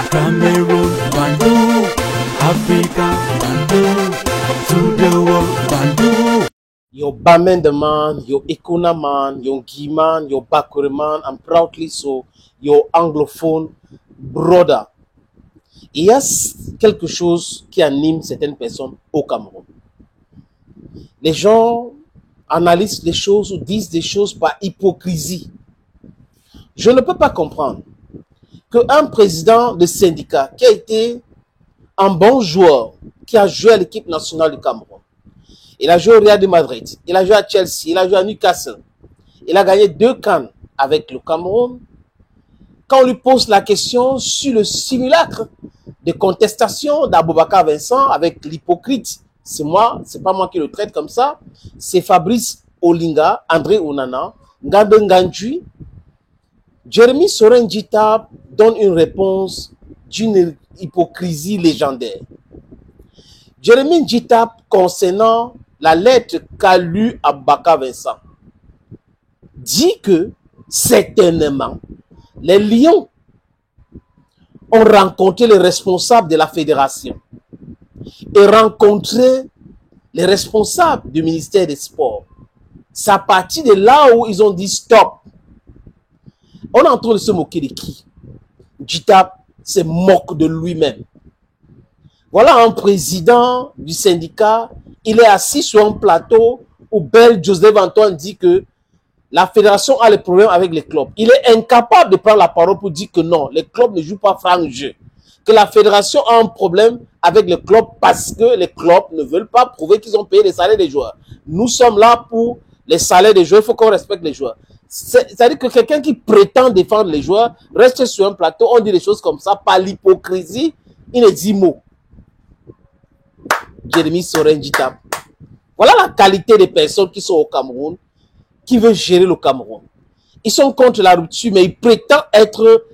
Cameroon, Bandung, Africa, Bandung, to the world, Bandung. Your Bamenda man, your Ikuna man, your Guy man, your Bakure man, and proudly so, your anglophone brother. Il y a quelque chose qui anime certaines personnes au Cameroun. Les gens analysent les choses ou disent des choses par hypocrisie. Je ne peux pas comprendre qu'un président de syndicat qui a été un bon joueur, qui a joué à l'équipe nationale du Cameroun, il a joué au Real de Madrid, il a joué à Chelsea, il a joué à Newcastle, il a gagné 2 CAN avec le Cameroun. Quand on lui pose la question sur le simulacre de contestation d'Aboubacar Vincent avec l'hypocrite, c'est moi, c'est pas moi qui le traite comme ça, c'est Fabrice Olinga, André Onana, Ngande Ngandji, Jérémy Soren-Djita donne une réponse d'une hypocrisie légendaire. Jérémy Djita, concernant la lettre qu'a lue Aboubacar Vincent, dit que certainement les Lions ont rencontré les responsables de la fédération et rencontré les responsables du ministère des Sports. C'est à partir de là où ils ont dit stop. On est en train de se moquer de qui? Djita se moque de lui-même. Voilà un président du syndicat, il est assis sur un plateau où Bel Joseph Antoine dit que la fédération a des problèmes avec les clubs. Il est incapable de prendre la parole pour dire que non, les clubs ne jouent pas franc jeu. Que la fédération a un problème avec les clubs parce que les clubs ne veulent pas prouver qu'ils ont payé les salaires des joueurs. Nous sommes là pour les salaires des joueurs, il faut qu'on respecte les joueurs. C'est-à-dire que quelqu'un qui prétend défendre les joueurs reste sur un plateau, on dit des choses comme ça, par l'hypocrisie, il ne dit mot. Jérémy Soren-Djita. Voilà la qualité des personnes qui sont au Cameroun, qui veulent gérer le Cameroun. Ils sont contre la rupture, mais ils prétendent être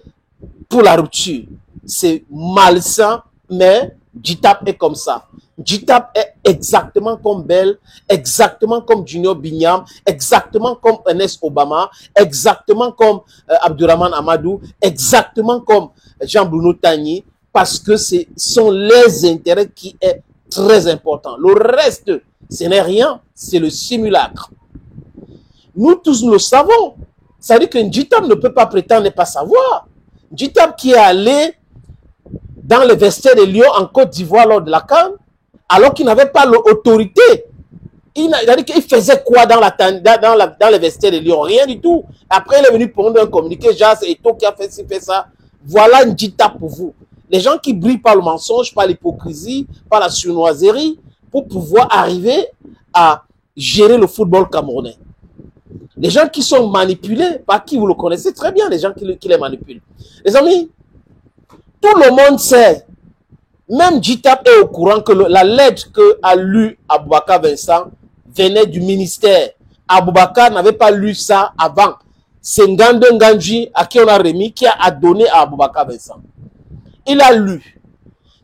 pour la rupture. C'est malsain, mais Djita est comme ça. Djita est exactement comme Bell, exactement comme Junior Binyam, exactement comme Ernest Obama, exactement comme Abdurrahman Amadou, exactement comme Jean-Bruno Tagny, parce que ce sont les intérêts qui est très important. Le reste, ce n'est rien, c'est le simulacre. Nous tous nous le savons. Ça veut dire que Djita ne peut pas prétendre ne pas savoir. Djita qui est allé dans le vestiaire de Lyon en Côte d'Ivoire lors de la CAN, alors qu'il n'avait pas l'autorité. Il faisait quoi dans le vestiaire de Lyon? Rien du tout. Après, il est venu prendre un communiqué, genre c'est Eto qui a fait ci, fait ça. Voilà Djita pour vous. Les gens qui brillent par le mensonge, par l'hypocrisie, par la sournoiserie, pour pouvoir arriver à gérer le football camerounais. Les gens qui sont manipulés, par qui vous le connaissez très bien, les gens qui les manipulent. Les amis, tout le monde sait, même Djita est au courant que la lettre qu'a lu Aboubacar Vincent venait du ministère. Aboubacar n'avait pas lu ça avant. C'est Ngande Ngandji à qui on a remis, qui a donné à Aboubacar Vincent. Il a lu.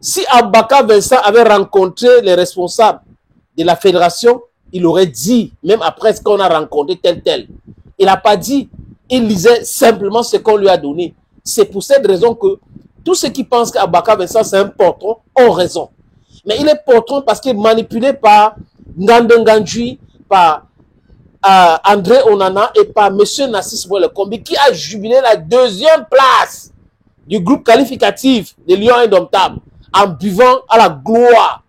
Si Aboubacar Vincent avait rencontré les responsables de la fédération, il aurait dit, même après ce qu'on a rencontré tel. Il n'a pas dit. Il lisait simplement ce qu'on lui a donné. C'est pour cette raison que tous ceux qui pensent qu'Aboubacar Vincent c'est un portron ont raison. Mais il est portron parce qu'il est manipulé par Ngande Ngandji, par André Onana et par M. Nassis Bouelekombi qui a jubilé la 2e place du groupe qualificatif des Lions Indomptables en buvant à la gloire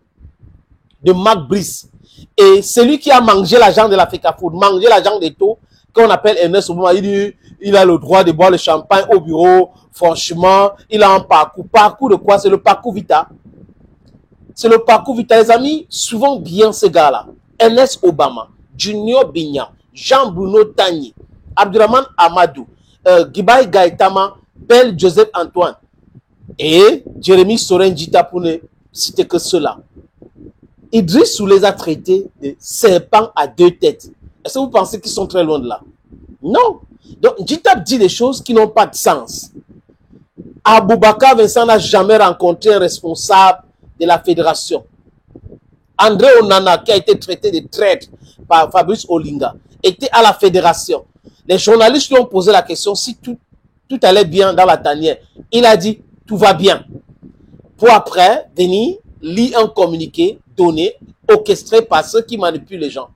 de Marc Brice. Et celui qui a mangé l'argent de l'Africa Food, mangé l'argent d'Eto, qu'on appelle Ernest Obama, il dit il a le droit de boire le champagne au bureau. Franchement, il a un parcours. Parcours de quoi? C'est le parcours Vita. C'est le parcours Vita, les amis. Souvent bien ces gars-là. Ernest Obama, Junior Binyam, Jean-Bruno Tagny, Abdurrahman Amadou, Gibai Gaëtama, Bel Joseph Antoine et Jérémy Soren-Djita pour ne citer que cela. Idriss Soulé les a traités de serpents à 2 têtes. Est-ce que vous pensez qu'ils sont très loin de là? Non. Donc, Djita dit des choses qui n'ont pas de sens. Aboubacar Vincent n'a jamais rencontré un responsable de la fédération. André Onana, qui a été traité de traître par Fabrice Olinga, était à la fédération. Les journalistes lui ont posé la question si tout allait bien dans la tanière. Il a dit tout va bien. Pour après venir lire un communiqué donné, orchestré par ceux qui manipulent les gens.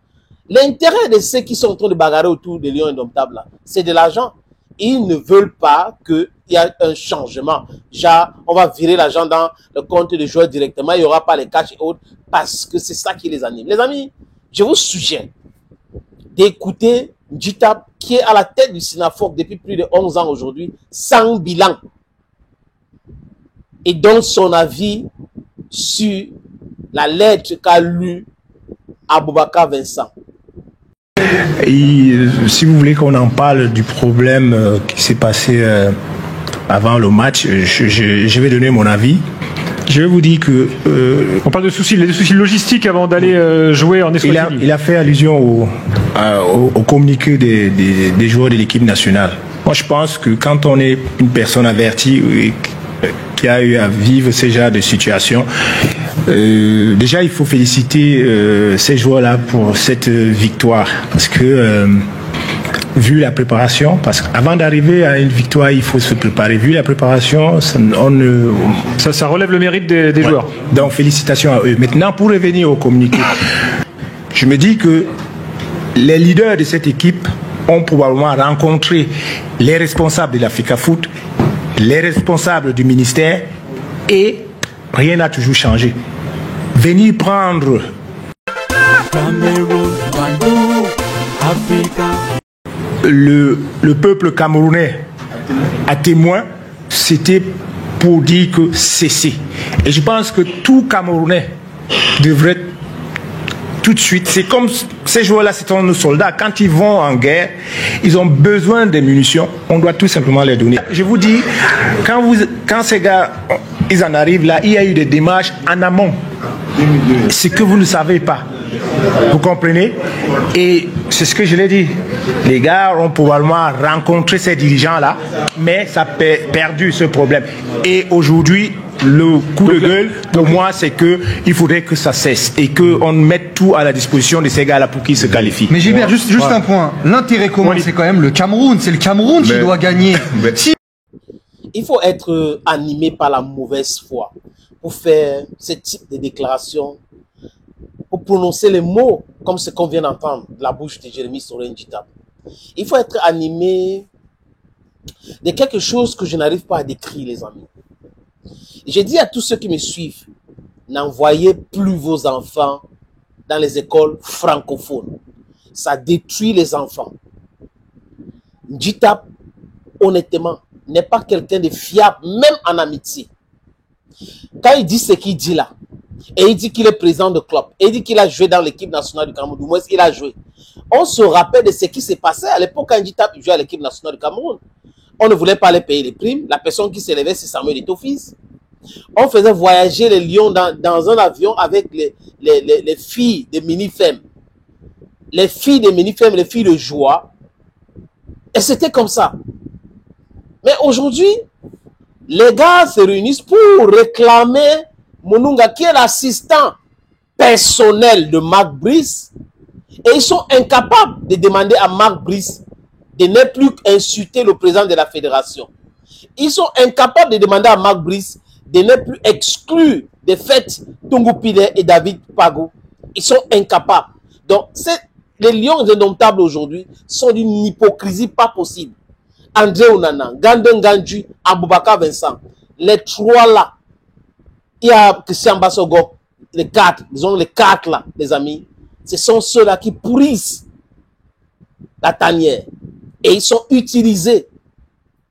L'intérêt de ceux qui sont en train de bagarrer autour des lions indomptables, c'est de l'argent. Ils ne veulent pas qu'il y ait un changement. Genre, on va virer l'argent dans le compte des joueurs directement, il n'y aura pas les cash et autres, parce que c'est ça qui les anime. Les amis, je vous suggère d'écouter Njitap, qui est à la tête du SYNAFOC depuis plus de 11 ans aujourd'hui, sans bilan, et donne son avis sur la lettre qu'a lue Aboubakar Vincent. Et, si vous voulez qu'on en parle du problème qui s'est passé avant le match, je vais donner mon avis. Je vais vous dire que... on parle de soucis, les soucis logistiques avant d'aller jouer en Eswatini. Il a fait allusion au communiqué des joueurs de l'équipe nationale. Moi, je pense que quand on est une personne avertie qui a eu à vivre ce genre de situation, déjà, il faut féliciter ces joueurs-là pour cette victoire. Parce que, vu la préparation, parce qu'avant d'arriver à une victoire, il faut se préparer. Vu la préparation, ça relève le mérite des joueurs. Donc, félicitations à eux. Maintenant, pour revenir au communiqué, je me dis que les leaders de cette équipe ont probablement rencontré les responsables de l'Africa Foot, les responsables du ministère, et rien n'a toujours changé. Venir prendre Cameroun, Bandung, Africa. Le peuple camerounais à témoin, c'était pour dire que cessez. Et je pense que tout Camerounais devrait tout de suite, c'est comme ces joueurs-là, c'est nos soldats. Quand ils vont en guerre, ils ont besoin de munitions. On doit tout simplement les donner. Je vous dis, quand ces gars, ils en arrivent là, il y a eu des démarches en amont. Ce que vous ne savez pas. Vous comprenez? Et c'est ce que je l'ai dit. Les gars ont probablement rencontré ces dirigeants-là, mais ça a perdu ce problème. Et aujourd'hui, le coup de gueule, pour moi, c'est qu'il faudrait que ça cesse et qu'on mette tout à la disposition de ces gars-là pour qu'ils se qualifient. Mais Gilbert, juste un point. L'intérêt commun, c'est quand même le Cameroun. C'est le Cameroun qui doit gagner. Il faut être animé par la mauvaise foi pour faire ce type de déclaration, pour prononcer les mots comme ce qu'on vient d'entendre de la bouche de Jérémy Soré Njitap. Il faut être animé de quelque chose que je n'arrive pas à décrire, les amis. J'ai dit à tous ceux qui me suivent, n'envoyez plus vos enfants dans les écoles francophones. Ça détruit les enfants. Njitap, honnêtement, n'est pas quelqu'un de fiable, même en amitié. Quand il dit ce qu'il dit là, et il dit qu'il est président de club, et il dit qu'il a joué dans l'équipe nationale du Cameroun, du moins il a joué. On se rappelle de ce qui s'est passé à l'époque quand Njitap jouait à l'équipe nationale du Cameroun. On ne voulait pas les payer les primes. La personne qui s'élevait, c'est Samuel Eto'o-Fils. On faisait voyager les lions dans un avion avec les filles de mini-femmes. Les filles de mini-femmes, les filles de joie. Et c'était comme ça. Mais aujourd'hui, les gars se réunissent pour réclamer Monunga, qui est l'assistant personnel de Marc Brice. Et ils sont incapables de demander à Marc Brice de ne plus insulter le président de la fédération. Ils sont incapables de demander à Marc Brice de ne plus exclure de fait Tungu Pile et David Pago. Ils sont incapables. Donc, les lions indomptables aujourd'hui sont d'une hypocrisie pas possible. André Onana, Ganden Gandji, Aboubakar Vincent, les trois là, il y a Christian Bassogo, les quatre, disons les quatre là, les amis, ce sont ceux-là qui pourrissent la tanière. Et ils sont utilisés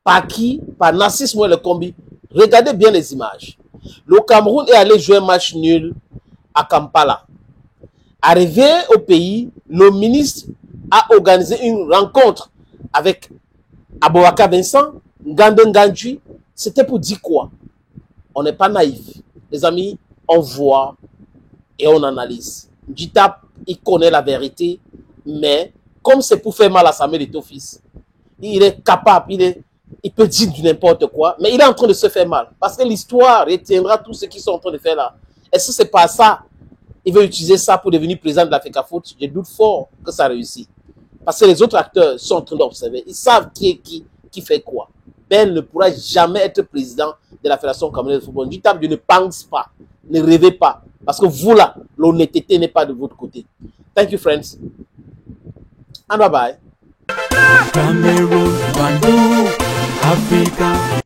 par qui? Par Narcisse Moué Le Combi. Regardez bien les images. Le Cameroun est allé jouer un match nul à Kampala. Arrivé au pays, le ministre a organisé une rencontre avec Aboubakar Vincent, Ganden Gandji. C'était pour dire quoi? On n'est pas naïf. Les amis, on voit et on analyse. Njitap, il connaît la vérité, mais comme c'est pour faire mal à Samuel Eto'o-Fils, il est capable, il peut dire du n'importe quoi, mais il est en train de se faire mal. Parce que l'histoire retiendra tout ce qu'ils sont en train de faire là. Est-ce que c'est pas ça? Il veut utiliser ça pour devenir président de l'Africa Foot. Je doute fort que ça réussit. Parce que les autres acteurs sont en train d'observer. Ils savent qui est qui fait quoi. Ben ne pourra jamais être président de la Fédération camerounaise de football. Je ne pense pas. Ne rêvez pas. Parce que vous là, l'honnêteté n'est pas de votre côté. Thank you, friends. And bye-bye. Cameroon, Bandung, Africa.